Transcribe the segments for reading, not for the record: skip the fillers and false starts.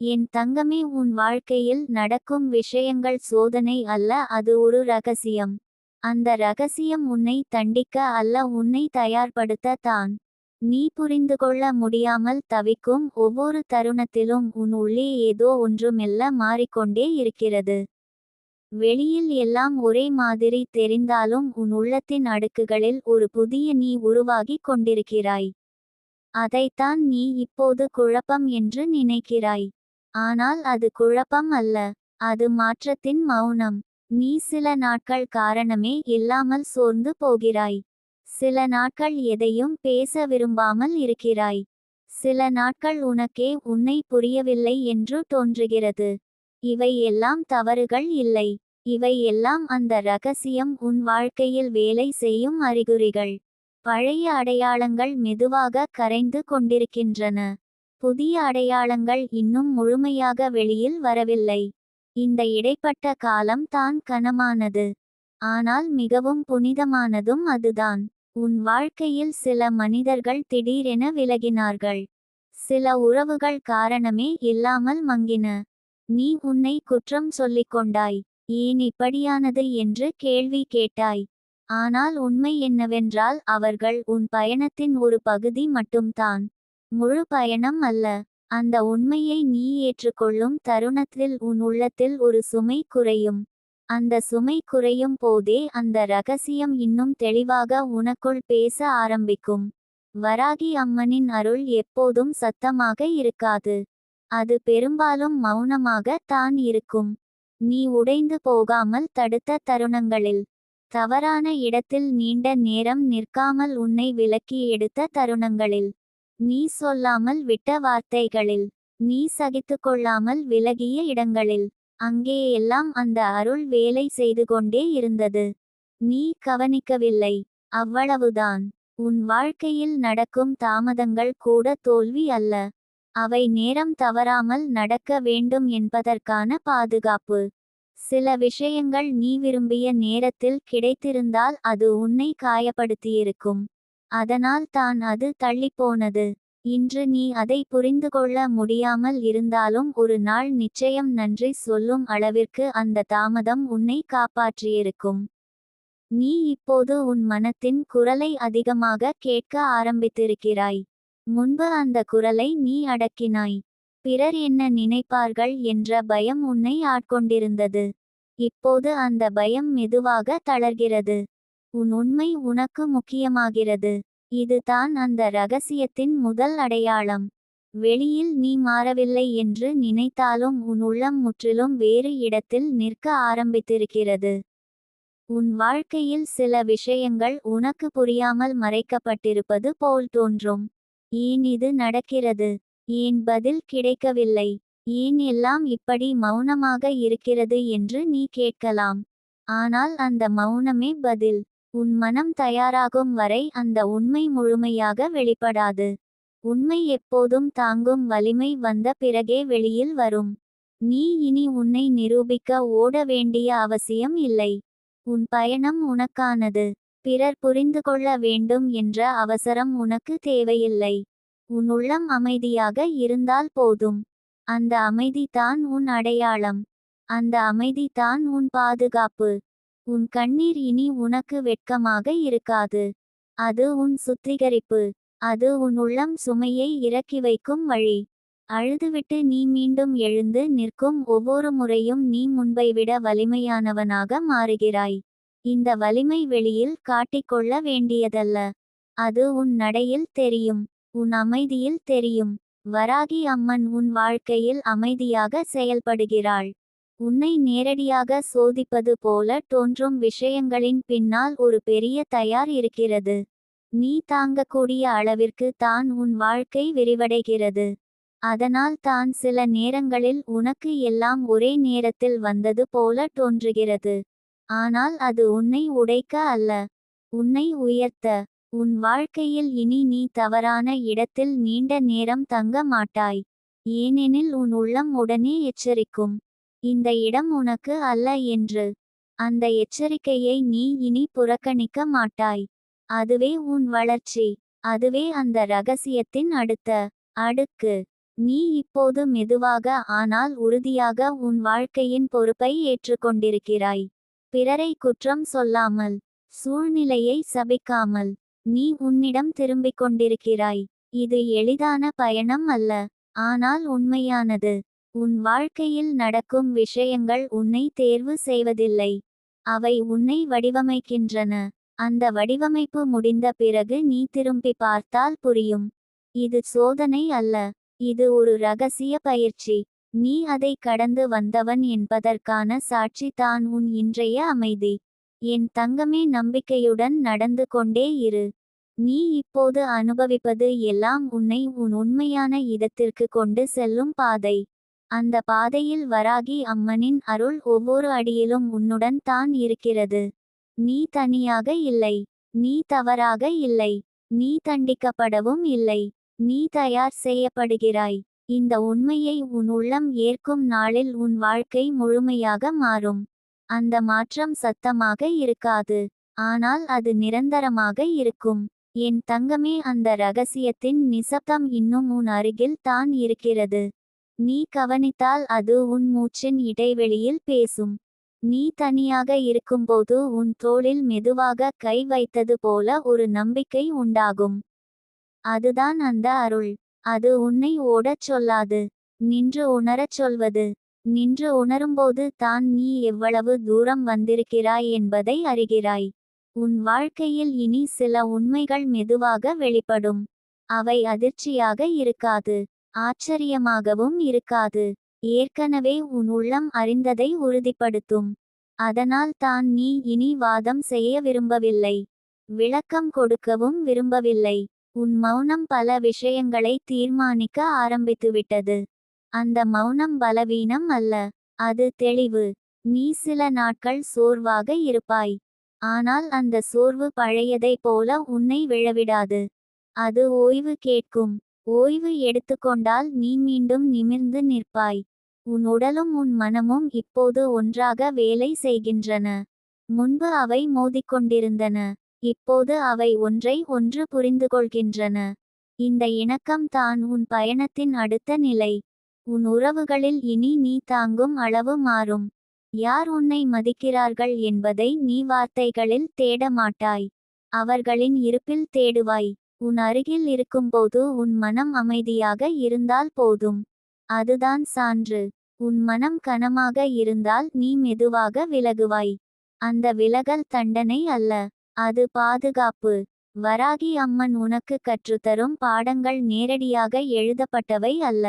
என் தங்கமே, உன் வாழ்க்கையில் நடக்கும் விஷயங்கள் சோதனை அல்ல, அது ஒரு ரகசியம். அந்த ரகசியம் உன்னை தண்டிக்க அல்ல, உன்னை தயார்படுத்த தான். நீ புரிந்துகொள்ள முடியாமல் தவிக்கும் ஒவ்வொரு தருணத்திலும் உன் உள்ளே ஏதோ ஒன்று மெல்ல மாறிக்கொண்டே இருக்கிறது. வெளியில் எல்லாம் ஒரே மாதிரி தெரிந்தாலும் உன் உள்ளத்தின் அடுக்குகளில் ஒரு புதிய நீ உருவாகிக் கொண்டிருக்கிறாய். அதைத்தான் நீ இப்போது குழப்பம் என்று நினைக்கிறாய். ஆனால் அது குழப்பம் அல்ல. அது மாற்றத்தின் மௌனம். நீ சில நாட்கள் காரணமே இல்லாமல் சோர்ந்து போகிறாய். சில நாட்கள் எதையும் பேச விரும்பாமல் இருக்கிறாய். சில நாட்கள் உனக்கே உன்னை புரியவில்லை என்று தோன்றுகிறது. இவை எல்லாம் தவறுகள் இல்லை. இவை எல்லாம் அந்த ரகசியம் உன் வாழ்க்கையில் வேலை செய்யும் அறிகுறிகள். பழைய அடையாளங்கள் மெதுவாக கரைந்து கொண்டிருக்கின்றன. புதிய அடையாளங்கள் இன்னும் முழுமையாக வெளியில் வரவில்லை. இந்த இடைப்பட்ட காலம் தான் கனமானது. ஆனால் மிகவும் புனிதமானதும் அதுதான். உன் வாழ்க்கையில் சில மனிதர்கள் திடீரென விலகினார்கள். சில உறவுகள் காரணமே இல்லாமல் மங்கின. நீ உன்னை குற்றம் சொல்லிக் கொண்டாய். ஏன் இப்படியானது என்று கேள்வி கேட்டாய். ஆனால் உண்மை என்னவென்றால் அவர்கள் உன் பயணத்தின் ஒரு பகுதி மட்டும்தான். முழு பயணம் அல்ல. அந்த உண்மையை நீ ஏற்றுக்கொள்ளும் தருணத்தில் உன் உள்ளத்தில் ஒரு சுமை குறையும். அந்த சுமை குறையும் போதே அந்த ரகசியம் இன்னும் தெளிவாக உனக்குள் பேச ஆரம்பிக்கும். வராகி அம்மனின் அருள் எப்போதும் சத்தமாக இருக்காது. அது பெரும்பாலும் மௌனமாக தான் இருக்கும். நீ உடைந்து போகாமல் தடுத்த தருணங்களில். தவறான இடத்தில் நீண்ட நேரம் நிற்காமல் உன்னை விலக்கி எடுத்த தருணங்களில். நீ சொல்லாமல் விட்ட வார்த்தைகளில். நீ சகித்துக்கொள்ளாமல் விலகிய இடங்களில். அங்கே எல்லாம் அந்த அருள் வேலை செய்து கொண்டே இருந்தது. நீ கவனிக்கவில்லை. அவ்வளவுதான். உன் வாழ்க்கையில் நடக்கும் தாமதங்கள் கூட தோல்வி அல்ல. அவை நேரம் தவறாமல் நடக்க வேண்டும் என்பதற்கான பாதுகாப்பு. சில விஷயங்கள் நீ விரும்பிய நேரத்தில் கிடைத்திருந்தால் அது உன்னை காயப்படுத்தியிருக்கும். அதனால் தான் அது தள்ளிப்போனது. இன்று நீ அதை புரிந்துகொள்ள முடியாமல் இருந்தாலும் ஒரு நாள் நிச்சயம் நன்றி சொல்லும் அளவிற்கு அந்த தாமதம் உன்னை காப்பாற்றியிருக்கும். நீ இப்போது உன் மனத்தின் குரலை அதிகமாக கேட்க ஆரம்பித்திருக்கிறாய். முன்பு அந்த குரலை நீ அடக்கினாய். பிறர் என்ன நினைப்பார்கள் என்ற பயம் உன்னை ஆட்கொண்டிருந்தது. இப்போது அந்த பயம் மெதுவாக தளர்கிறது. உன் உண்மை உனக்கு முக்கியமாகிறது. இதுதான் அந்த ரகசியத்தின் முதல் அடையாளம். வெளியில் நீ மாறவில்லை என்று நினைத்தாலும் உன் உள்ளம் முற்றிலும் வேறு இடத்தில் நிற்க ஆரம்பித்திருக்கிறது. உன் வாழ்க்கையில் சில விஷயங்கள் உனக்கு புரியாமல் மறைக்கப்பட்டிருப்பது போல் தோன்றும். ஏன் இது நடக்கிறது? ஏன் பதில் கிடைக்கவில்லை? ஏன் எல்லாம் இப்படி மௌனமாக இருக்கிறது என்று நீ கேட்கலாம். ஆனால் அந்த மௌனமே பதில். உன் மனம் தயாராகும் வரை அந்த உண்மை முழுமையாக வெளிப்படாது. உண்மை எப்போதும் தாங்கும் வலிமை வந்த பிறகே வெளியில் வரும். நீ இனி உன்னை நிரூபிக்க ஓட வேண்டிய அவசியம் இல்லை. உன் பயணம் உனக்கானது. பிறர் புரிந்துகொள்ள வேண்டும் என்ற அவசரம் உனக்கு தேவையில்லை. உன் உள்ளம் அமைதியாக இருந்தால் போதும். அந்த அமைதி தான் உன் அடையாளம். அந்த அமைதி தான் உன் பாதுகாப்பு. உன் கண்ணீர் இனி உனக்கு வெட்கமாக இருக்காது. அது உன் சுத்திகரிப்பு. அது உன் உள்ளம் சுமையை இறக்கி வைக்கும் வழி. அழுதுவிட்டு நீ மீண்டும் எழுந்து நிற்கும் ஒவ்வொரு முறையும் நீ முன்பைவிட வலிமையானவனாக மாறுகிறாய். இந்த வலிமை வெளியில் காட்டிக்கொள்ள வேண்டியதல்ல. அது உன் நடையில் தெரியும். உன் அமைதியில் தெரியும். வராகி அம்மன் உன் வாழ்க்கையில் அமைதியாக செயல்படுகிறாள். உன்னை நேரடியாக சோதிப்பது போல தோன்றும் விஷயங்களின் பின்னால் ஒரு பெரிய தயார் இருக்கிறது. நீ தாங்கக்கூடிய அளவிற்கு தான் உன் வாழ்க்கை விரிவடைகிறது. அதனால் தான் சில நேரங்களில் உனக்கு எல்லாம் ஒரே நேரத்தில் வந்தது போல தோன்றுகிறது. ஆனால் அது உன்னை உடைக்க அல்ல, உன்னை உயர்த்த. உன் வாழ்க்கையில் இனி நீ தவறான இடத்தில் நீண்ட நேரம் தங்க மாட்டாய். ஏனெனில் உன் உள்ளம் உடனே எச்சரிக்கும். இந்த இடம் உனக்கு அல்ல என்று. அந்த எச்சரிக்கையை நீ இனி புறக்கணிக்க மாட்டாய். அதுவே உன் வளர்ச்சி. அதுவே அந்த ரகசியத்தின் அடுத்த அடுக்கு. நீ இப்போது மெதுவாக ஆனால் உறுதியாக உன் வாழ்க்கையின் பொறுப்பை ஏற்றுக்கொண்டிருக்கிறாய். பிறரை குற்றம் சொல்லாமல், சூழ்நிலையை சபிக்காமல், நீ உன்னிடம் திரும்பிக் கொண்டிருக்கிறாய். இது எளிதான பயணம் அல்ல, ஆனால் உண்மையானது. உன் வாழ்க்கையில் நடக்கும் விஷயங்கள் உன்னை தேர்வு செய்வதில்லை, அவை உன்னை வடிவமைக்கின்றன. அந்த வடிவமைப்பு முடிந்த பிறகு நீ திரும்பி பார்த்தால் புரியும். இது சோதனை அல்ல, இது ஒரு ரகசிய பயிற்சி. நீ அதை கடந்து வந்தவன் என்பதற்கான சாட்சி தான் உன் இன்றைய அமைதி. என் தங்கமே, நம்பிக்கையுடன் நடந்து கொண்டே இரு. நீ இப்போது அனுபவிப்பது எல்லாம் உன்னை உன் உண்மையான இடத்திற்கு கொண்டு செல்லும் பாதை. அந்த பாதையில் வராகி அம்மனின் அருள் ஒவ்வொரு அடியிலும் உன்னுடன் தான் இருக்கிறது. நீ தனியாக இல்லை, நீ தவறாக இல்லை, நீ தண்டிக்கப்படவும் இல்லை. நீ தயார் செய்யப்படுகிறாய். இந்த உண்மையை உன் உள்ளம் ஏற்கும் நாளில் உன் வாழ்க்கை முழுமையாக மாறும். அந்த மாற்றம் சத்தமாக இருக்காது, ஆனால் அது நிரந்தரமாக இருக்கும். என் தங்கமே, அந்த ரகசியத்தின் நிசப்தம் இன்னும் உன் அருகில் தான் இருக்கிறது. நீ கவனித்தால் அது உன் மூச்சின் இடைவெளியில் பேசும். நீ தனியாக இருக்கும்போது உன் தோளில் மெதுவாக கை வைத்தது போல ஒரு நம்பிக்கை உண்டாகும். அதுதான் அந்த அருள். அது உன்னை ஓடச் சொல்லாது, நின்று உணரச் சொல்வது. நின்று உணரும்போது தான் நீ எவ்வளவு தூரம் வந்திருக்கிறாய் என்பதை அறிகிறாய். உன் வாழ்க்கையில் இனி சில உண்மைகள் மெதுவாக வெளிப்படும். அவை அதிர்ச்சியாக இருக்காது, ஆச்சரியமாகவும் இருக்காது. ஏற்கனவே உன் உள்ளம் அறிந்ததை உறுதிப்படுத்தும். அதனால் தான் நீ இனி வாதம் செய்ய விரும்பவில்லை, விளக்கம் கொடுக்கவும் விரும்பவில்லை. உன் மௌனம் பல விஷயங்களை தீர்மானிக்க ஆரம்பித்துவிட்டது. அந்த மௌனம் பலவீனம் அல்ல, அது தெளிவு. நீ சில நாட்கள் சோர்வாக இருப்பாய், ஆனால் அந்த சோர்வு பழையதை போல உன்னை விழவிடாது. அது ஓய்வு கேட்கும். ஓய்வு எடுத்துக்கொண்டால் நீ மீண்டும் நிமிர்ந்து நிற்பாய். உன் உடலும் உன் மனமும் இப்போது ஒன்றாக வேலை செய்கின்றன. முன்பு அவை மோதிக்கொண்டிருந்தன, இப்போது அவை ஒன்றை ஒன்று புரிந்துகொள்கின்றன. இந்த இணக்கம் தான் உன் பயணத்தின் அடுத்த நிலை. உன் உறவுகளில் இனி நீ தாங்கும் அளவு மாறும். யார் உன்னை மதிக்கிறார்கள் என்பதை நீ வார்த்தைகளில் தேட மாட்டாய், அவர்களின் இருப்பில் தேடுவாய். உன் அருகில் இருக்கும்போது உன் மனம் அமைதியாக இருந்தால் போதும். அதுதான் சான்று. உன் மனம் கனமாக இருந்தால் நீ மெதுவாக விலகுவாய். அந்த விலகல் தண்டனை அல்ல, அது பாதுகாப்பு. வராகி அம்மன் உனக்கு கற்றுத்தரும் பாடங்கள் நேரடியாக எழுதப்பட்டவை அல்ல,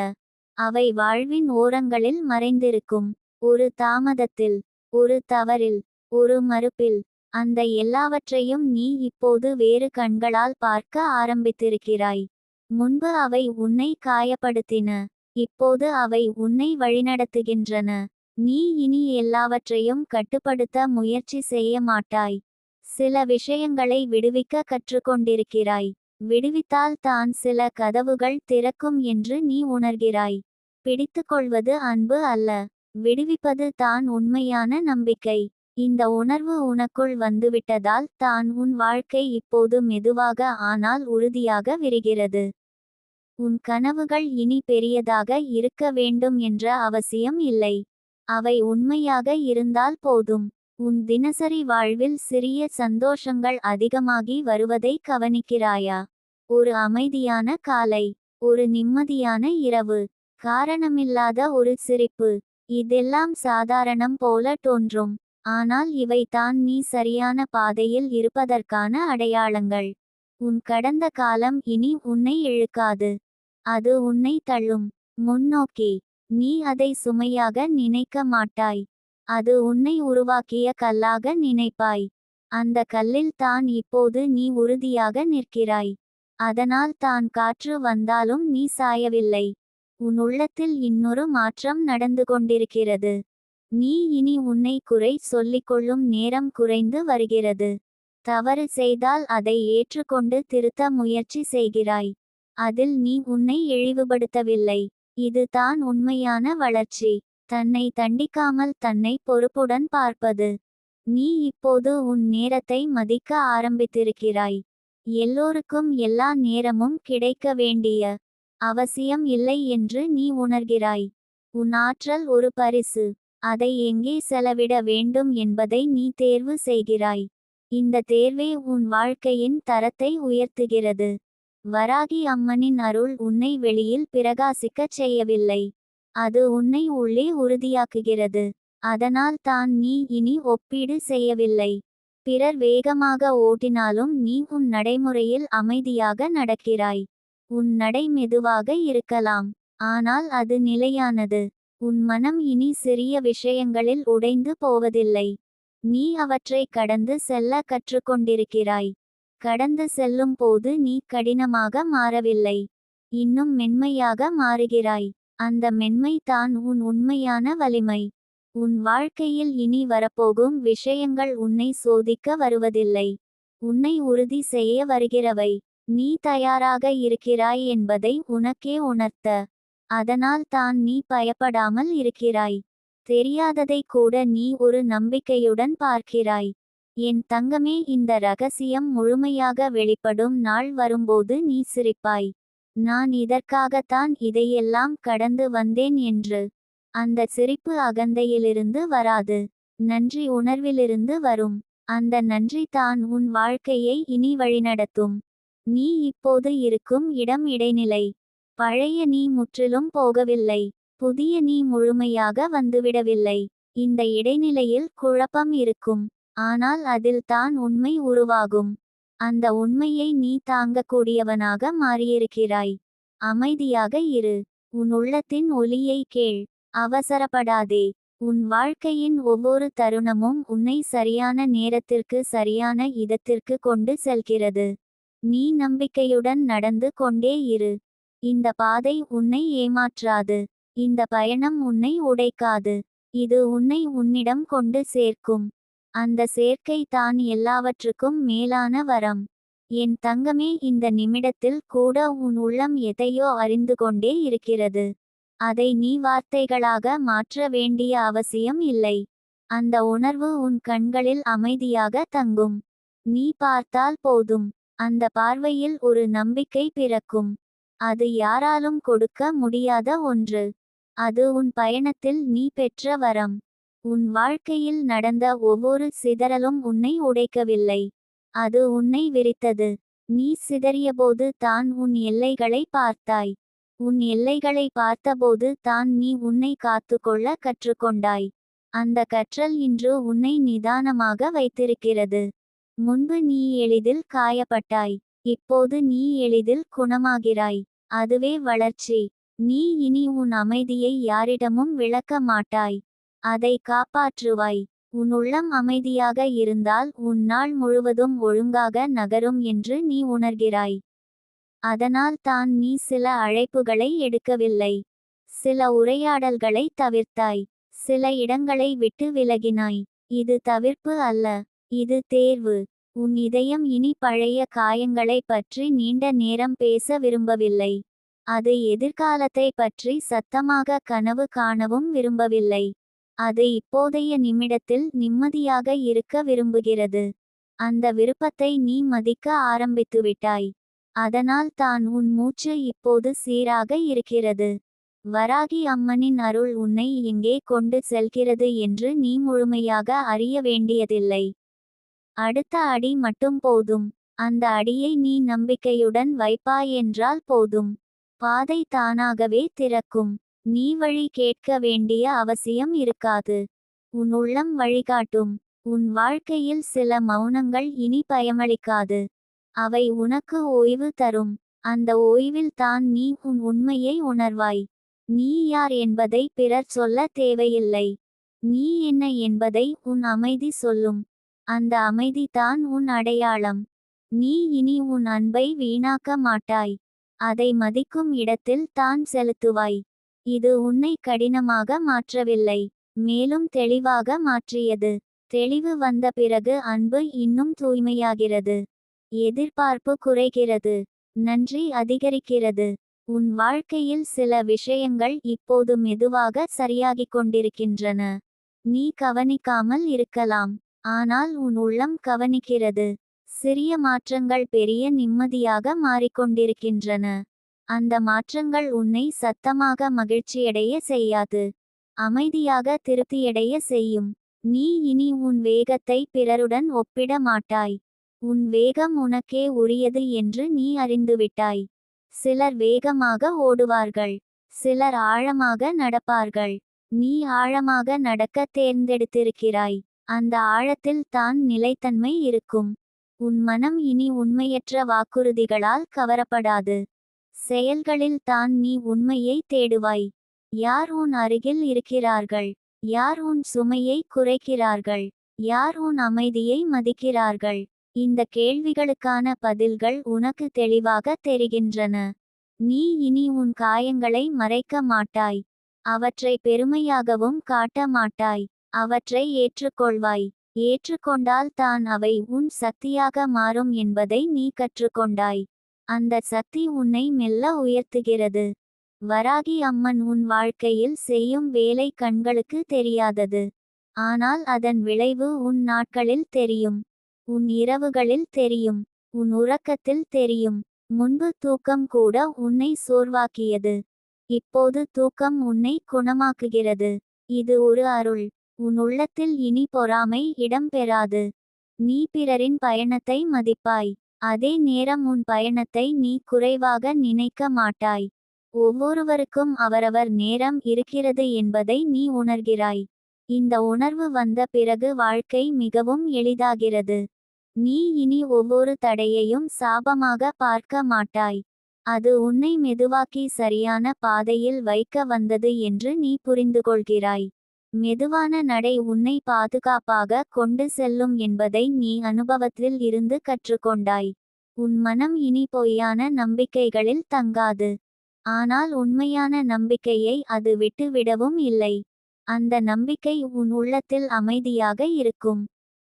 அவை வாழ்வின் ஓரங்களில் மறைந்திருக்கும். ஒரு தாமதத்தில், ஒரு தவறில், ஒரு மறுப்பில். அந்த எல்லாவற்றையும் நீ இப்போது வேறு கண்களால் பார்க்க ஆரம்பித்திருக்கிறாய். முன்பு அவை உன்னை காயப்படுத்தின, இப்போது அவை உன்னை வழிநடத்துகின்றன. நீ இனி எல்லாவற்றையும் கட்டுப்படுத்த முயற்சி செய்ய மாட்டாய். சில விஷயங்களை விடுவிக்க கற்றுக்கொண்டிருக்கிறாய். விடுவித்தால் தான் சில கதவுகள் திறக்கும் என்று நீ உணர்கிறாய். பிடித்துக்கொள்வது அன்பு அல்ல, விடுவிப்பது தான் உண்மையான நம்பிக்கை. இந்த உணர்வு உனக்குள் வந்துவிட்டதால் தான் உன் வாழ்க்கை இப்போது மெதுவாக ஆனால் உறுதியாக விரிகிறது. உன் கனவுகள் இனி பெரியதாக இருக்க வேண்டும் என்ற அவசியம் இல்லை, அவை உண்மையாக இருந்தால் போதும். உன் தினசரி வாழ்வில் சிறிய சந்தோஷங்கள் அதிகமாகி வருவதை கவனிக்கிறாயா? ஒரு அமைதியான காலை, ஒரு நிம்மதியான இரவு, காரணமில்லாத ஒரு சிரிப்பு. இதெல்லாம் சாதாரணம் போல தோன்றும், ஆனால் இவை தான் நீ சரியான பாதையில் இருப்பதற்கான அடையாளங்கள். உன் கடந்த காலம் இனி உன்னை இழுக்காது, அது உன்னை தள்ளும் முன்னோக்கி. நீ அதை சுமையாக நினைக்க மாட்டாய், அது உன்னை உருவாக்கிய கல்லாக நினைப்பாய். அந்த கல்லில் தான் இப்போது நீ உறுதியாக நிற்கிறாய். அதனால் தான் காற்று வந்தாலும் நீ சாயவில்லை. உன் உள்ளத்தில் இன்னொரு மாற்றம் நடந்து கொண்டிருக்கிறது. நீ இனி உன்னை குறை சொல்லிக்கொள்ளும் நேரம் குறைந்து வருகிறது. தவறு செய்தால் அதை ஏற்றுக்கொண்டு திருத்த முயற்சி செய்கிறாய். அதில் நீ உன்னை இழிவுபடுத்தவில்லை. இது தான் உண்மையான வளர்ச்சி. தன்னை தண்டிக்காமல் தன்னை பொறுப்புடன் பார்ப்பது. நீ இப்போது உன் நேரத்தை மதிக்க ஆரம்பித்திருக்கிறாய். எல்லோருக்கும் எல்லா நேரமும் கிடைக்க வேண்டிய அவசியம் இல்லை என்று நீ உணர்கிறாய். உன் ஆற்றல் ஒரு பரிசு. அதை எங்கே செலவிட வேண்டும் என்பதை நீ தேர்வு செய்கிறாய். இந்த தேர்வே உன் வாழ்க்கையின் தரத்தை உயர்த்துகிறது. வராகி அம்மனின் அருள் உன்னை வெளியில் பிரகாசிக்கச் செய்யவில்லை. அது உன்னை உள்ளே உறுதியாக்குகிறது. அதனால் தான் நீ இனி ஒப்பீடு செய்யவில்லை. பிறர் வேகமாக ஓட்டினாலும் நீ உன் நடைமுறையில் அமைதியாக நடக்கிறாய். உன் நடை மெதுவாக இருக்கலாம், ஆனால் அது நிலையானது. உன் மனம் இனி சிறிய விஷயங்களில் உடைந்து போவதில்லை. நீ அவற்றை கடந்து செல்ல கற்றுக்கொண்டிருக்கிறாய். கடந்து செல்லும் போது நீ கடினமாக மாறவில்லை, இன்னும் மென்மையாக மாறுகிறாய். அந்த மென்மை தான் உன் உண்மையான வலிமை. உன் வாழ்க்கையில் இனி வரப்போகும் விஷயங்கள் உன்னை சோதிக்க வருவதில்லை, உன்னை உறுதி செய்ய வருகிறவை. நீ தயாராக இருக்கிறாய் என்பதை உனக்கே உணர்த்த. அதனால் தான் நீ பயப்படாமல் இருக்கிறாய். தெரியாததை கூட நீ ஒரு நம்பிக்கையுடன் பார்க்கிறாய். என் தங்கமே, இந்த ரகசியம் முழுமையாக வெளிப்படும் நாள் வரும்போது நீ சிரிப்பாய். நான் இதற்காகத்தான் இதையெல்லாம் கடந்து வந்தேன் என்று. அந்த சிரிப்பு அகந்தையிலிருந்து வராது, நன்றி உணர்விலிருந்து வரும். அந்த நன்றி தான் உன் வாழ்க்கையை இனி வழிநடத்தும். நீ இப்போது இருக்கும் இடம் இடைநிலை. பழைய நீ முற்றிலும் போகவில்லை, புதிய நீ முழுமையாக வந்துவிடவில்லை. இந்த இடைநிலையில் குழப்பம் இருக்கும், ஆனால் அதில் தான் உண்மை உருவாகும். அந்த உண்மையை நீ தாங்கக்கூடியவனாக மாறியிருக்கிறாய். அமைதியாக இரு. உன் உள்ளத்தின் ஒலியை கேள். அவசரப்படாதே. உன் வாழ்க்கையின் ஒவ்வொரு தருணமும் உன்னை சரியான நேரத்திற்கு சரியான இடத்திற்கு கொண்டு செல்கிறது. நீ நம்பிக்கையுடன் நடந்து கொண்டே இரு. இந்த பாதை உன்னை ஏமாற்றாது. இந்த பயணம் உன்னை உடைக்காது. இது உன்னை உன்னிடம் கொண்டு சேர்க்கும். அந்த சேர்க்கை தான் எல்லாவற்றுக்கும் மேலான வரம். என் தங்கமே, இந்த நிமிடத்தில் கூட உன் உள்ளம் எதையோ அறிந்து கொண்டே இருக்கிறது. அதை நீ வார்த்தைகளாக மாற்ற வேண்டிய அவசியம் இல்லை. அந்த உணர்வு உன் கண்களில் அமைதியாக தங்கும். நீ பார்த்தால் போதும், அந்த பார்வையில் ஒரு நம்பிக்கை பிறக்கும். அது யாராலும் கொடுக்க முடியாத ஒன்று. அது உன் பயணத்தில் நீ பெற்ற வரம். உன் வாழ்க்கையில் நடந்த ஒவ்வொரு சிதறலும் உன்னை உடைக்கவில்லை, அது உன்னை விரித்தது. நீ சிதறியபோது தான் உன் எல்லைகளை பார்த்தாய். உன் எல்லைகளை பார்த்தபோது தான் நீ உன்னை காத்துக்கொள்ள கற்றுக்கொண்டாய். அந்த கற்றல் இன்று உன்னை நிதானமாக வைத்திருக்கிறது. முன்பு நீ எளிதில் காயப்பட்டாய், இப்போது நீ எளிதில் குணமாகிறாய். அதுவே வளர்ச்சி. நீ இனி உன் அமைதியை யாரிடமும் விளக்க மாட்டாய், அதை காப்பாற்றுவாய். உன் உள்ளம் அமைதியாக இருந்தால் உன் நாள் முழுவதும் ஒழுங்காக நகரும் என்று நீ உணர்கிறாய். அதனால் தான் நீ சில அழைப்புகளை எடுக்கவில்லை, சில உரையாடல்களை தவிர்த்தாய், சில இடங்களை விட்டு விலகினாய். இது தவிர்ப்பு அல்ல, இது தேர்வு. உன் இதயம் இனி பழைய காயங்களை பற்றி நீண்ட நேரம் பேச விரும்பவில்லை. அது எதிர்காலத்தை பற்றி சத்தமாக கனவு காணவும் விரும்பவில்லை. அது இப்போதைய நிமிடத்தில் நிம்மதியாக இருக்க விரும்புகிறது. அந்த விருப்பத்தை நீ மதிக்க ஆரம்பித்துவிட்டாய். அதனால் தான் உன் மூச்சு இப்போது சீராக இருக்கிறது. வராகி அம்மனின் அருள் உன்னை எங்கே கொண்டு செல்கிறது என்று நீ முழுமையாக அறிய வேண்டியதில்லை. அடுத்த அடி மட்டும் போதும். அந்த அடியை நீ நம்பிக்கையுடன் வைப்பாய் என்றால் போதும். பாதை தானாகவே திறக்கும். நீ வழி கேட்க வேண்டிய அவசியம் இருக்காது. உன் உள்ளம் வழிகாட்டும். உன் வாழ்க்கையில் சில மௌனங்கள் இனி பயமளிக்காது. அவை உனக்கு ஓய்வு தரும். அந்த ஓய்வில் தான் நீ உன் உண்மையை உணர்வாய். நீ யார் என்பதை பிறர் சொல்ல தேவையில்லை. நீ என்ன என்பதை உன் அமைதி சொல்லும். அந்த அமைதி தான் உன் அடையாளம். நீ இனி உன் அன்பை வீணாக்க மாட்டாய். அதை மதிக்கும் இடத்தில் தான் செலுத்துவாய். இது உன்னை கடினமாக மாற்றவில்லை, மேலும் தெளிவாக மாற்றியது. தெளிவு வந்த பிறகு அன்பு இன்னும் தூய்மையாகிறது. எதிர்பார்ப்பு குறைகிறது, நன்றி அதிகரிக்கிறது. உன் வாழ்க்கையில் சில விஷயங்கள் இப்போது மெதுவாக சரியாகிக் கொண்டிருக்கின்றன. நீ கவனிக்காமல் இருக்கலாம், ஆனால் உன் உள்ளம் கவனிக்கிறது. சிறிய மாற்றங்கள் பெரிய நிம்மதியாக மாறிக்கொண்டிருக்கின்றன. அந்த மாற்றங்கள் உன்னை சத்தமாக மகிழ்ச்சியடைய செய்யாது, அமைதியாக திருப்தியடைய செய்யும். நீ இனி உன் வேகத்தை பிறருடன் ஒப்பிட மாட்டாய். உன் வேகம் உனக்கே உரியது என்று நீ அறிந்துவிட்டாய். சிலர் வேகமாக ஓடுவார்கள், சிலர் ஆழமாக நடப்பார்கள். நீ ஆழமாக நடக்க தேர்ந்தெடுத்திருக்கிறாய். அந்த ஆழத்தில் தான் நிலைத்தன்மை இருக்கும். உன் மனம் இனி உண்மையற்ற வாக்குறுதிகளால் கவரப்படாது. செயல்களில் தான் நீ உண்மையை தேடுவாய். யார் உன் அருகில் இருக்கிறார்கள்? யார் உன் சுமையை குறைக்கிறார்கள்? யார் உன் அமைதியை மதிக்கிறார்கள்? இந்த கேள்விகளுக்கான பதில்கள் உனக்கு தெளிவாக தெரிகின்றன. நீ இனி உன் காயங்களை மறைக்க மாட்டாய். அவற்றை பெருமையாகவும் காட்ட மாட்டாய். அவற்றை ஏற்றுக்கொள்வாய். ஏற்றுக்கொண்டால் தான் அவை உன் சக்தியாக மாறும் என்பதை நீ கற்றுக்கொண்டாய். அந்த சக்தி உன்னை மெல்ல உயர்த்துகிறது. வராகி அம்மன் உன் வாழ்க்கையில் செய்யும் வேலை கண்களுக்கு தெரியாதது. ஆனால் அதன் விளைவு உன் நாட்களில் தெரியும். உன் இரவுகளில் தெரியும். உன் உறக்கத்தில் தெரியும். முன்பு தூக்கம் கூட உன்னை சோர்வாக்கியது. இப்போது தூக்கம் உன்னை குணமாக்குகிறது. இது ஒரு அருள். உன் உள்ளத்தில் இனி பொறாமை இடம் பெறாது. நீ பிறரின் பயணத்தை மதிப்பாய். அதே நேரம் உன் பயணத்தை நீ குறைவாக நினைக்க மாட்டாய். ஒவ்வொருவருக்கும் அவரவர் நேரம் இருக்கிறது என்பதை நீ உணர்கிறாய். இந்த உணர்வு வந்த பிறகு வாழ்க்கை மிகவும் எளிதாகிறது. நீ இனி ஒவ்வொரு தடையையும் சாபமாக பார்க்க மாட்டாய். அது உன்னை மெதுவாக்கி சரியான பாதையில் வைக்க வந்தது என்று நீ புரிந்துகொள்கிறாய். மெதுவான நடை உன்னை பாதுகாப்பாக கொண்டு செல்லும் என்பதை நீ அனுபவத்தில் இருந்து கற்றுக்கொண்டாய். உன் மனம் இனி பொய்யான நம்பிக்கைகளில் தங்காது. ஆனால் உண்மையான நம்பிக்கையை அது விட்டுவிடவும் இல்லை. அந்த நம்பிக்கை உன் உள்ளத்தில் அமைதியாக இருக்கும்.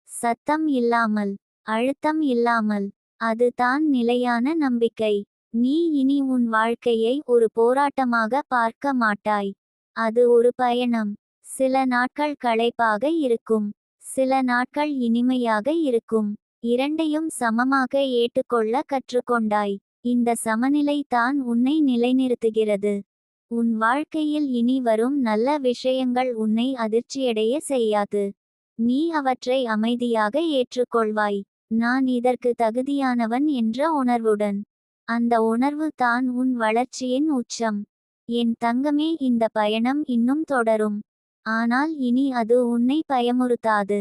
சத்தம் இல்லாமல், அழுத்தம் இல்லாமல். அது தான் நிலையான நம்பிக்கை. நீ இனி உன் வாழ்க்கையை ஒரு போராட்டமாக பார்க்க மாட்டாய். அது ஒரு பயணம். சில நாட்கள் களைப்பாக இருக்கும், சில நாட்கள் இனிமையாக இருக்கும். இரண்டையும் சமமாக ஏற்றுக்கொள்ள கற்றுக்கொண்டாய். இந்த சமநிலை தான் உன்னை நிலைநிறுத்துகிறது. உன் வாழ்க்கையில் இனி வரும் நல்ல விஷயங்கள் உன்னை அதிர்ச்சியடைய செய்யாது. நீ அவற்றை அமைதியாக ஏற்றுக்கொள்வாய். நான் இதற்கு தகுதியானவன் என்ற உணர்வுடன். அந்த உணர்வு தான் உன் வளர்ச்சியின் உச்சம். என் தங்கமே, இந்த பயணம் இன்னும் தொடரும். ஆனால் இனி அது உன்னை பயமுறுத்தாது.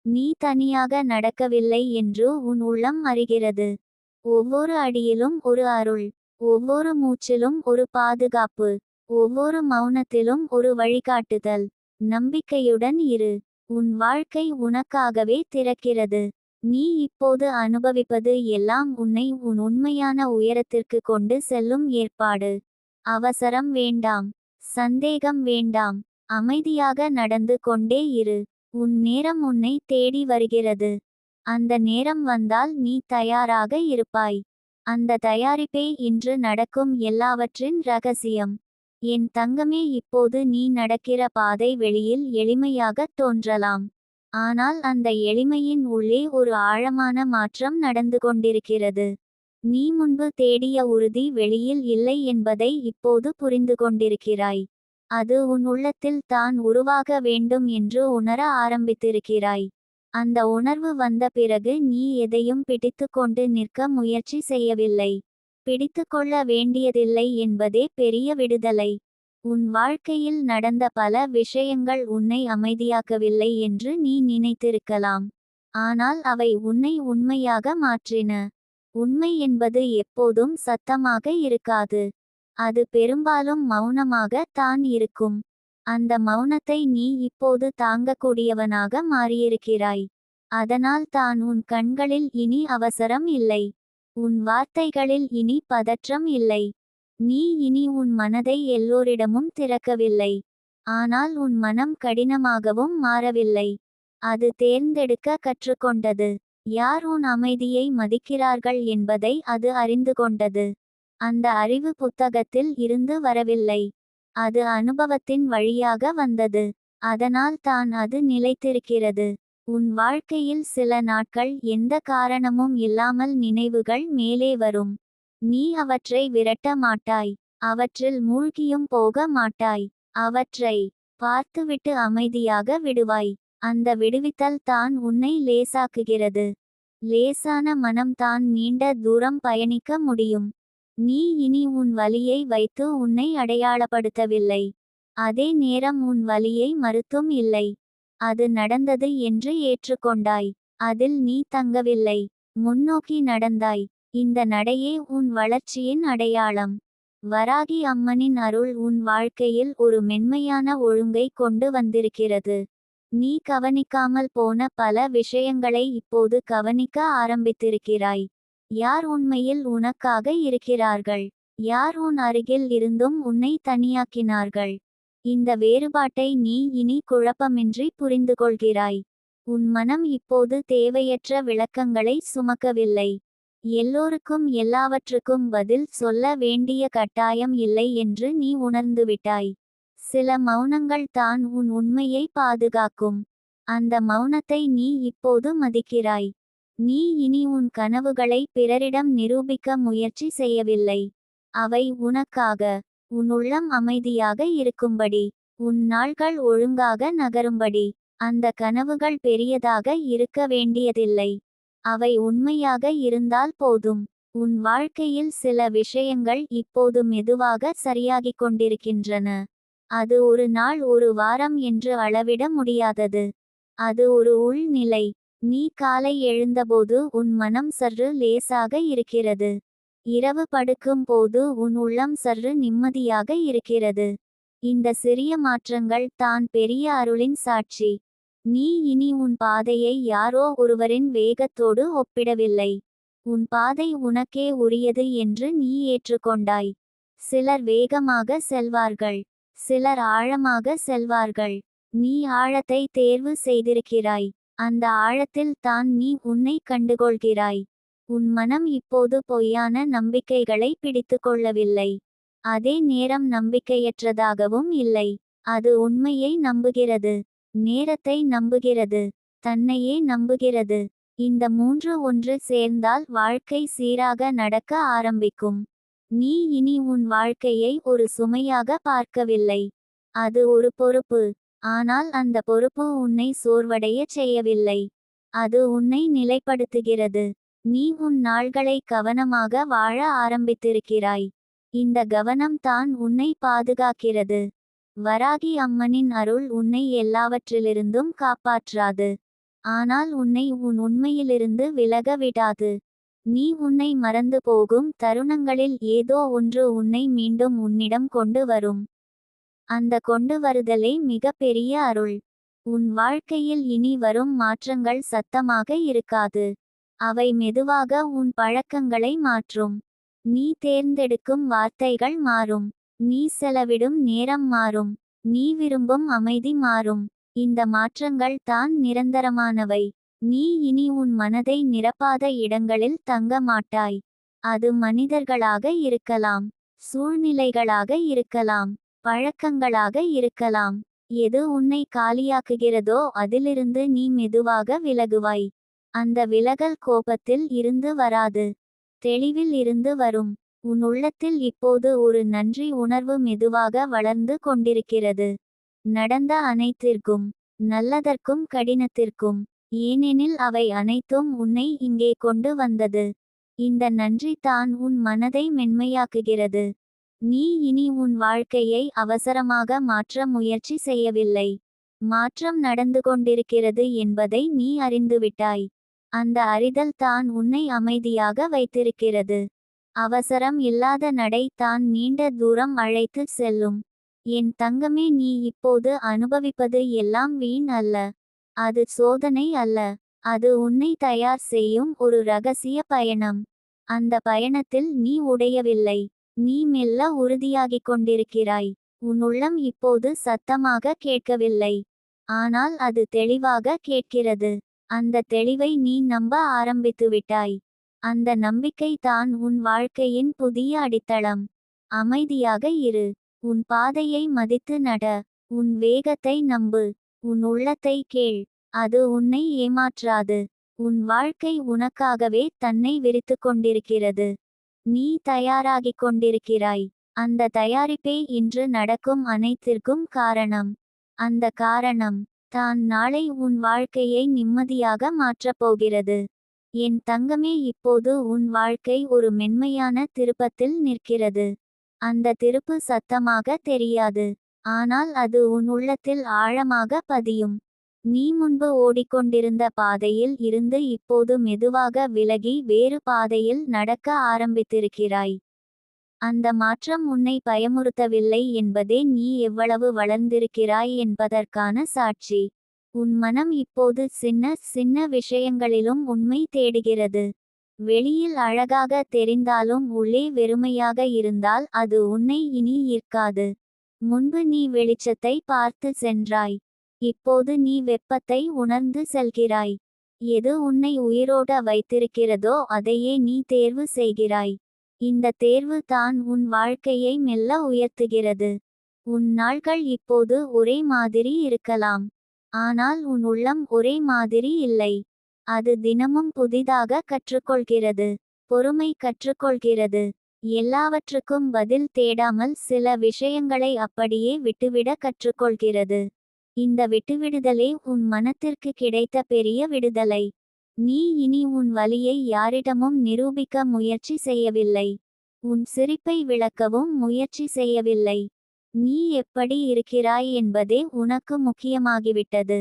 நீ தனியாக நடக்கவில்லை என்று உன் உள்ளம் அறிகிறது. ஒவ்வொரு அடியிலும் ஒரு அருள். ஒவ்வொரு மூச்சிலும் ஒரு பாதுகாப்பு. ஒவ்வொரு மௌனத்திலும் ஒரு வழிகாட்டுதல். நம்பிக்கையுடன் இரு. உன் வாழ்க்கை உனக்காகவே திறக்கிறது. நீ இப்போது அனுபவிப்பது எல்லாம் உன்னை உன் உண்மையான உயரத்திற்கு கொண்டு செல்லும் ஏற்பாடு. அவசரம் வேண்டாம். சந்தேகம் வேண்டாம். அமைதியாக நடந்து கொண்டே இரு. உன் நேரம் உன்னை தேடி வருகிறது. அந்த நேரம் வந்தால் நீ தயாராக இருப்பாய். அந்த தயாரிப்பே இன்று நடக்கும் எல்லாவற்றின் ரகசியம். என் தங்கமே, இப்போது நீ நடக்கிற பாதை வெளியில் எளிமையாகத் தோன்றலாம். ஆனால் அந்த எளிமையின் உள்ளே ஒரு ஆழமான மாற்றம் நடந்து கொண்டிருக்கிறது. நீ முன்பு தேடிய உறுதி வெளியில் இல்லை என்பதை இப்போது புரிந்து கொண்டிருக்கிறாய். அது உன் உள்ளத்தில் தான் உருவாக வேண்டும் என்று உணர ஆரம்பித்திருக்கிறாய். அந்த உணர்வு வந்த பிறகு நீ எதையும் பிடித்து கொண்டு நிற்க முயற்சி செய்யவில்லை. பிடித்துக்கொள்ள வேண்டியதில்லை என்பதே பெரிய விடுதலை. உன் வாழ்க்கையில் நடந்த பல விஷயங்கள் உன்னை அமைதியாக்கவில்லை என்று நீ நினைத்திருக்கலாம். ஆனால் அவை உன்னை உண்மையாக மாற்றின. உண்மை என்பது எப்போதும் சத்தமாக இருக்காது. அது பெரும்பாலும் மௌனமாக தான் இருக்கும். அந்த மௌனத்தை நீ இப்போது தாங்கக்கூடியவனாக மாறியிருக்கிறாய். அதனால் தான் உன் கண்களில் இனி அவசரம் இல்லை. உன் வார்த்தைகளில் இனி பதற்றம் இல்லை. நீ இனி உன் மனதை எல்லோரிடமும் திறக்கவில்லை. ஆனால் உன் மனம் கடினமாகவும் மாறவில்லை. அது தேர்ந்தெடுக்க கற்றுக்கொண்டது. யார் உன் அமைதியை மதிக்கிறார்கள் என்பதை அது அறிந்து கொண்டது. அந்த அறிவு புத்தகத்தில் இருந்து வரவில்லை. அது அனுபவத்தின் வழியாக வந்தது. அதனால் தான் அது நிலைத்திருக்கிறது. உன் வாழ்க்கையில் சில நாட்கள் எந்த காரணமும் இல்லாமல் நினைவுகள் மேலே வரும். நீ அவற்றை விரட்ட மாட்டாய். அவற்றில் மூழ்கியும் போக மாட்டாய். அவற்றை பார்த்துவிட்டு அமைதியாக விடுவாய். அந்த விடுவித்தல் தான் உன்னை லேசாக்குகிறது. லேசான மனம் தான் நீண்ட தூரம் பயணிக்க முடியும். நீ இனி உன் வலியை வைத்து உன்னை அடையாளப்படுத்தவில்லை. அதே நேரம் உன் வலியை மறுத்தும் இல்லை. அது நடந்தது என்று ஏற்றுக்கொண்டாய். அதில் நீ தங்கவில்லை. முன்னோக்கி நடந்தாய். இந்த நடையே உன் வளர்ச்சியின் அடையாளம். வராகி அம்மனின் அருள் உன் வாழ்க்கையில் ஒரு மென்மையான ஒழுங்கை கொண்டு வந்திருக்கிறது. நீ கவனிக்காமல் போன பல விஷயங்களை இப்போது கவனிக்க ஆரம்பித்திருக்கிறாய். யார் உண்மையில் உனக்காக இருக்கிறார்கள்? யார் உன் அருகில் இருந்தும் உன்னை தனியாக்கினார்கள்? இந்த வேறுபாட்டை நீ இனி குழப்பமின்றி புரிந்துகொள்கிறாய். உன் மனம் இப்போது தேவையற்ற விளக்கங்களை சுமக்கவில்லை. எல்லோருக்கும் எல்லாவற்றுக்கும் பதில் சொல்ல வேண்டிய கட்டாயம் இல்லை என்று நீ உணர்ந்துவிட்டாய். சில மௌனங்கள் தான் உன் உண்மையை பாதுகாக்கும். அந்த மௌனத்தை நீ இப்போது மதிக்கிறாய். நீ இனி உன் கனவுகளை பிறரிடம் நிரூபிக்க முயற்சி செய்யவில்லை. அவை உனக்காக, உன் உள்ளம் அமைதியாக இருக்கும்படி, உன் நாள்கள் ஒழுங்காக நகரும்படி. அந்த கனவுகள் பெரியதாக இருக்க வேண்டியதில்லை. அவை உண்மையாக இருந்தால் போதும். உன் வாழ்க்கையில் சில விஷயங்கள் இப்போது மெதுவாக சரியாகிக் கொண்டிருக்கின்றன. அது ஒரு நாள் ஒரு வாரம் என்று அளவிட முடியாதது. அது ஒரு உள்நிலை. நீ காலை எழுந்தபோது உன் மனம் சற்று லேசாக இருக்கிறது. இரவு படுக்கும் போது உன் உள்ளம் சற்று நிம்மதியாக இருக்கிறது. இந்த சிறிய மாற்றங்கள் தான் பெரிய அருளின் சாட்சி. நீ இனி உன் பாதையை யாரோ ஒருவரின் வேகத்தோடு ஒப்பிடவில்லை. உன் பாதை உனக்கே உரியது என்று நீ ஏற்றுக்கொண்டாய். சிலர் வேகமாக செல்வார்கள். சிலர் ஆழமாக செல்வார்கள். நீ ஆழத்தை தேர்வு செய்திருக்கிறாய். அந்த ஆழத்தில் தான் நீ உன்னை கண்டுகொள்கிறாய். உன் மனம் இப்போது பொய்யான நம்பிக்கைகளை பிடித்துக்கொள்ளவில்லை. அதே நேரம் நம்பிக்கையற்றதாகவும் இல்லை. அது உண்மையை நம்புகிறது. நேரத்தை நம்புகிறது. தன்னையே நம்புகிறது. இந்த மூன்று ஒன்று சேர்ந்தால் வாழ்க்கை சீராக நடக்க ஆரம்பிக்கும். நீ இனி உன் வாழ்க்கையை ஒரு சுமையாக பார்க்கவில்லை. அது ஒரு பொறுப்பு. ஆனால் அந்த பொறுப்பு உன்னை சோர்வடைய செய்யவில்லை. அது உன்னை நிலைப்படுத்துகிறது. நீ உன் நாள்களை கவனமாக வாழ ஆரம்பித்திருக்கிறாய். இந்த கவனம் தான் உன்னை பாதுகாக்கிறது. வராகி அம்மனின் அருள் உன்னை எல்லாவற்றிலிருந்தும் காப்பாற்றாது. ஆனால் உன்னை உன் உண்மையிலிருந்து விலக விடாது. நீ உன்னை மறந்து போகும் தருணங்களில் ஏதோ ஒன்று உன்னை மீண்டும் உன்னிடம் கொண்டு வரும். அந்த கொண்டு வருதலே மிக பெரிய அருள். உன் வாழ்க்கையில் இனி வரும் மாற்றங்கள் சத்தமாக இருக்காது. அவை மெதுவாக உன் பழக்கங்களை மாற்றும். நீ தேர்ந்தெடுக்கும் வார்த்தைகள் மாறும். நீ செலவிடும் நேரம் மாறும். நீ விரும்பும் அமைதி மாறும். இந்த மாற்றங்கள் தான் நிரந்தரமானவை. நீ இனி உன் மனதை நிரப்பாத இடங்களில் தங்க மாட்டாய். அது மனிதர்களாக இருக்கலாம். சூழ்நிலைகளாக இருக்கலாம். பழக்கங்களாக இருக்கலாம். எது உன்னை காலியாக்குகிறதோ அதிலிருந்து நீ மெதுவாக விலகுவாய். அந்த விலகல் கோபத்தில் இருந்து வராது. தெளிவில் இருந்து வரும். உன் உள்ளத்தில் இப்போது ஒரு நன்றி உணர்வு மெதுவாக வளர்ந்து கொண்டிருக்கிறது. நடந்த அனைத்திற்கும், நல்லதற்கும் கடினத்திற்கும். ஏனெனில் அவை அனைத்தும் உன்னை இங்கே கொண்டு வந்தது. இந்த நன்றி தான் உன் மனதை மென்மையாக்குகிறது. நீ இனி உன் வாழ்க்கையை அவசரமாக மாற்ற முயற்சி செய்யவில்லை. மாற்றம் நடந்து கொண்டிருக்கிறது என்பதை நீ அறிந்துவிட்டாய். அந்த அறிதல் தான் உன்னை அமைதியாக வைத்திருக்கிறது. அவசரம் இல்லாத நடை தான் நீண்ட தூரம் அழைத்து செல்லும். என் தங்கமே, நீ இப்போது அனுபவிப்பது எல்லாம் வீண் அல்ல. அது சோதனை அல்ல. அது உன்னை தயார் செய்யும் ஒரு ரகசிய பயணம். அந்த பயணத்தில் நீ உடையவில்லை. நீ மெல்ல உறுதியாகிக் கொண்டிருக்கிறாய். உன் உள்ளம் இப்போது சத்தமாக கேட்கவில்லை. ஆனால் அது தெளிவாக கேட்கிறது. அந்த தெளிவை நீ நம்ப ஆரம்பித்துவிட்டாய். அந்த நம்பிக்கை தான் உன் வாழ்க்கையின் புதிய அடித்தளம். அமைதியாக இரு. உன் பாதையை மதித்து நட. உன் வேகத்தை நம்பு. உன் உள்ளத்தை கேள். அது உன்னை ஏமாற்றாது. உன் வாழ்க்கை உனக்காகவே தன்னை விரித்து கொண்டிருக்கிறது. நீ தயாராகிக் கொண்டிருக்கிறாய். அந்த தயாரிப்பே இன்று நடக்கும் அனைத்திற்கும் காரணம். அந்த காரணம் தான் நாளை உன் வாழ்க்கையை நிம்மதியாக மாற்றப் போகிறது. என் தங்கமே, இப்போது உன் வாழ்க்கை ஒரு மென்மையான திருப்பத்தில் நிற்கிறது. அந்த திருப்பு சத்தமாக தெரியாது. ஆனால் அது உன் உள்ளத்தில் ஆழமாக பதியும். நீ முன்பு ஓடிக்கொண்டிருந்த பாதையில் இருந்து இப்போது மெதுவாக விலகி வேறு பாதையில் நடக்க ஆரம்பித்திருக்கிறாய். அந்த மாற்றம் உன்னை பயமுறுத்தவில்லை என்பதே நீ எவ்வளவு வளர்ந்திருக்கிறாய் என்பதற்கான சாட்சி. உன் மனம் இப்போது சின்ன சின்ன விஷயங்களிலும் உண்மை தேடுகிறது. வெளியில் அழகாக தெரிந்தாலும் உள்ளே வெறுமையாக இருந்தால் அது உன்னை இனி ஈர்க்காது. முன்பு நீ வெளிச்சத்தை பார்த்து சென்றாய். இப்போது நீ வெப்பத்தை உணர்ந்து செல்கிறாய். எது உன்னை உயிரோட வைத்திருக்கிறதோ அதையே நீ தேர்வு செய்கிறாய். இந்த தேர்வு தான் உன் வாழ்க்கையை மெல்ல உயர்த்துகிறது. உன் நாள்கள் இப்போது ஒரே மாதிரி இருக்கலாம். ஆனால் உன் உள்ளம் ஒரே மாதிரி இல்லை. அது தினமும் புதிதாக கற்றுக்கொள்கிறது. பொறுமை கற்றுக்கொள்கிறது. எல்லாவற்றுக்கும் பதில் தேடாமல் சில விஷயங்களை அப்படியே விட்டுவிட கற்றுக்கொள்கிறது. இந்த விட்டுவிடுதலே உன் மனத்திற்கு கிடைத்த பெரிய விடுதலை. நீ இனி உன் வலியை யாரிடமும் நிரூபிக்க முயற்சி செய்யவில்லை. உன் சிரிப்பை விளக்கவும் முயற்சி செய்யவில்லை. நீ எப்படி இருக்கிறாய் என்பதே உனக்கு முக்கியமாகிவிட்டது.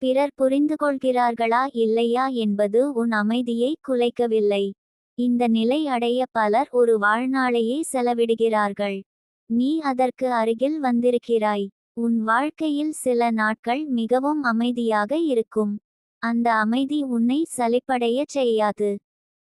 பிறர் புரிந்துகொள்கிறார்களா இல்லையா என்பது உன் அமைதியை குலைக்கவில்லை. இந்த நிலை அடைய பலர் ஒரு வாழ்நாளையே செலவிடுகிறார்கள். நீ அதற்கு அருகில் வந்திருக்கிறாய். உன் வாழ்க்கையில் சில நாட்கள் மிகவும் அமைதியாக இருக்கும். அந்த அமைதி உன்னை சலிப்படையச் செய்யாது.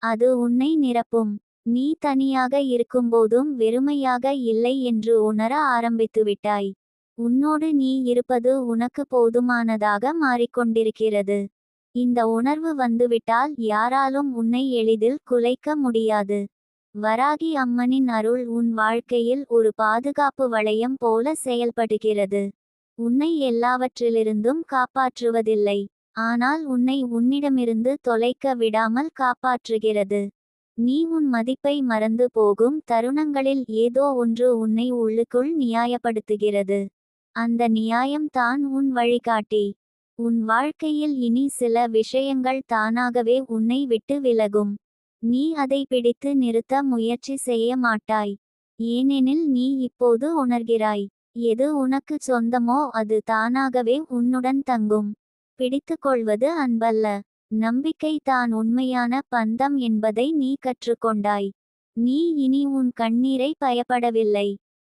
அது உன்னை நிரப்பும். நீ தனியாக இருக்கும்போதும் வெறுமையாக இல்லை என்று உணர ஆரம்பித்துவிட்டாய். உன்னோடு நீ இருப்பது உனக்கு போதுமானதாக மாறிக்கொண்டிருக்கிறது. இந்த உணர்வு வந்துவிட்டால் யாராலும் உன்னை எளிதில் குலைக்க முடியாது. வராகி அம்மனின் அருள் உன் வாழ்க்கையில் ஒரு பாதுகாப்பு வளையம் போல செயல்படுகிறது. உன்னை எல்லாவற்றிலிருந்தும் காப்பாற்றுவதில்லை. ஆனால் உன்னை உன்னிடமிருந்து தொலைக்க விடாமல் காப்பாற்றுகிறது. நீ உன் மதிப்பை மறந்து போகும் தருணங்களில் ஏதோ ஒன்று உன்னை உள்ளுக்குள் நியாயப்படுத்துகிறது. அந்த நியாயம் தான் உன் வழிகாட்டி. உன் வாழ்க்கையில் இனி சில விஷயங்கள் தானாகவே உன்னை விட்டு விலகும். நீ அதை பிடித்து நிறுத்த முயற்சி செய்ய மாட்டாய். ஏனெனில் நீ இப்போது உணர்கிறாய். எது உனக்கு சொந்தமோ அது தானாகவே உன்னுடன் தங்கும். பிடித்துக்கொள்வது அன்பல்ல, நம்பிக்கை தான் உண்மையான பந்தம் என்பதை நீ கற்றுக்கொண்டாய். நீ இனி உன் கண்ணீரை பயப்படவில்லை.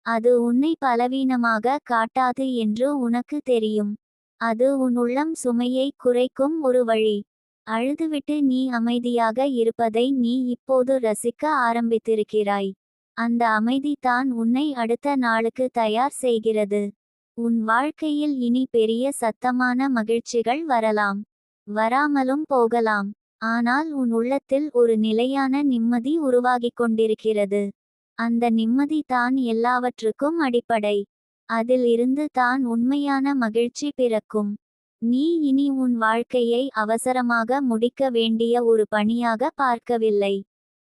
அது உன்னை பலவீனமாக காட்டாது என்று உனக்கு தெரியும். அது உன் உள்ளம் சுமையை குறைக்கும் ஒரு வழி. அழுதுவிட்டு நீ அமைதியாக இருப்பதை நீ இப்போது ரசிக்க ஆரம்பித்திருக்கிறாய். அந்த அமைதி தான் உன்னை அடுத்த நாளுக்கு தயார் செய்கிறது. உன் வாழ்க்கையில் இனி பெரிய சத்தமான மகிழ்ச்சிகள் வரலாம். வராமலும் போகலாம். ஆனால் உன் உள்ளத்தில் ஒரு நிலையான நிம்மதி உருவாகிக் கொண்டிருக்கிறது. அந்த நிம்மதி தான் எல்லாவற்றுக்கும் அடிப்படை. அதில் இருந்து தான் உண்மையான மகிழ்ச்சி பிறக்கும். நீ இனி உன் வாழ்க்கையை அவசரமாக முடிக்க வேண்டிய ஒரு பணியாக பார்க்கவில்லை.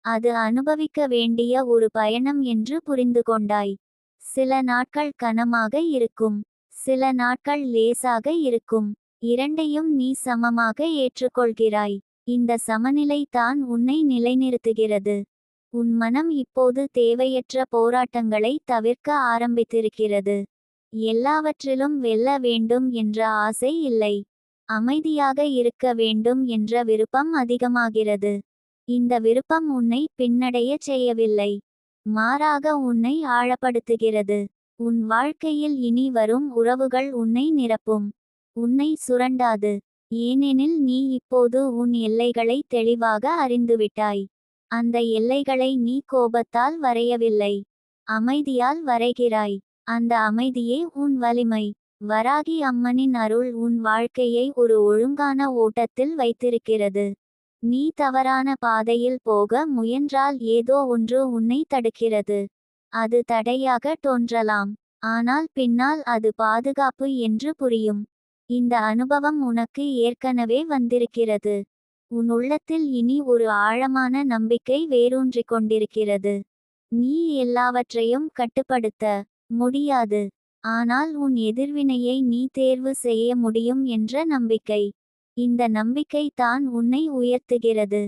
அது அனுபவிக்க வேண்டிய ஒரு பயணம் என்று புரிந்து கொண்டாய். சில நாட்கள் கனமாக இருக்கும். சில நாட்கள் லேசாக இருக்கும். இரண்டையும் நீ சமமாக ஏற்றுக்கொள்கிறாய். இந்த சமநிலை தான் உன்னை நிலைநிறுத்துகிறது. உன் மனம் இப்போது தேவையற்ற போராட்டங்களை தவிர்க்க ஆரம்பித்திருக்கிறது. எல்லாவற்றிலும் வெல்ல வேண்டும் என்ற ஆசை இல்லை. அமைதியாக இருக்க வேண்டும் என்ற விருப்பம் அதிகமாகிறது. இந்த விருப்பம் உன்னை பின்னடையச் செய்யவில்லை. மாறாக உன்னை ஆழப்படுத்துகிறது. உன் வாழ்க்கையில் இனி வரும் உறவுகள் உன்னை நிரப்பும். உன்னை சுரண்டாது. ஏனெனில் நீ இப்போது உன் எல்லைகளை தெளிவாக அறிந்துவிட்டாய். அந்த எல்லைகளை நீ கோபத்தால் வரையவில்லை. அமைதியால் வரைகிறாய். அந்த அமைதியே உன் வலிமை. வராகி அம்மனின் அருள் உன் வாழ்க்கையை ஒரு ஒழுங்கான ஓட்டத்தில் வைத்திருக்கிறது. நீ தவறான பாதையில் போக முயன்றால் ஏதோ ஒன்று உன்னை தடுக்கிறது. அது தடையாக தோன்றலாம். ஆனால் பின்னால் அது பாதுகாப்பு என்று புரியும். இந்த அனுபவம் உனக்கு ஏற்கனவே வந்திருக்கிறது. உன் உள்ளத்தில் இனி ஒரு ஆழமான நம்பிக்கை வேரூன்றிக் கொண்டிருக்கிறது. நீ எல்லாவற்றையும் கட்டுப்படுத்த முடியாது. ஆனால் உன் எதிர்வினையை நீ தேர்வு செய்ய முடியும் என்ற நம்பிக்கை. இந்த நம்பிக்கை தான் உன்னை உயர்த்துகிறது.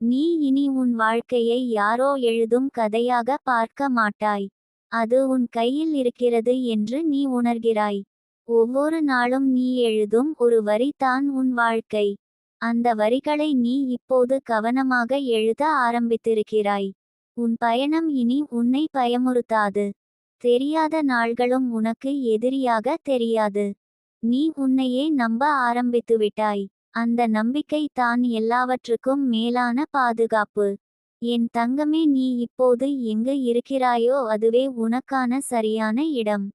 நீ இனி உன் வாழ்க்கையை யாரோ எழுதும் கதையாக பார்க்க மாட்டாய். அது உன் கையில் இருக்கிறது என்று நீ உணர்கிறாய். ஒவ்வொரு நாளும் நீ எழுதும் ஒரு வரி தான் உன் வாழ்க்கை. அந்த வரிகளை நீ இப்போது கவனமாக எழுத ஆரம்பித்திருக்கிறாய். உன் பயணம் இனி உன்னை பயமுறுத்தாது. தெரியாத நாள்களும் உனக்கு எதிரியாக தெரியாது. நீ உன்னையே நம்ப ஆரம்பித்துவிட்டாய். அந்த நம்பிக்கை தான் எல்லாவற்றுக்கும் மேலான பாதுகாப்பு. என் தங்கமே, நீ இப்போது எங்கு இருக்கிறாயோ அதுவே உனக்கான சரியான இடம்.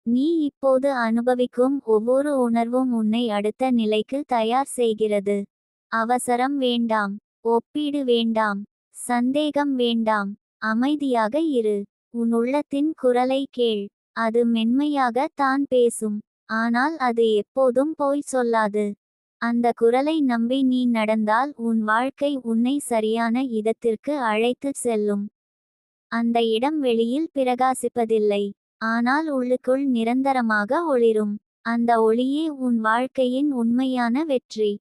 நீ இப்போது அனுபவிக்கும் ஒவ்வொரு உணர்வும் உன்னை அடுத்த நிலைக்கு தயார் செய்கிறது. அவசரம் வேண்டாம். ஒப்பீடு வேண்டாம். சந்தேகம் வேண்டாம். அமைதியாக இரு. உன் உள்ளத்தின் குரலை கேள். அது மென்மையாக தான் பேசும். ஆனால் அது எப்போதும் பொய் சொல்லாது. அந்த குரலை நம்பி நீ நடந்தால் உன் வாழ்க்கை உன்னை சரியான இடத்திற்கு அழைத்துச் செல்லும். அந்த இடம் வெளியில் பிரகாசிப்பதில்லை. ஆனால் உள்ளுக்குள் நிரந்தரமாக ஒளிரும். அந்த ஒளியே உன் வாழ்க்கையின் உண்மையான வெற்றி.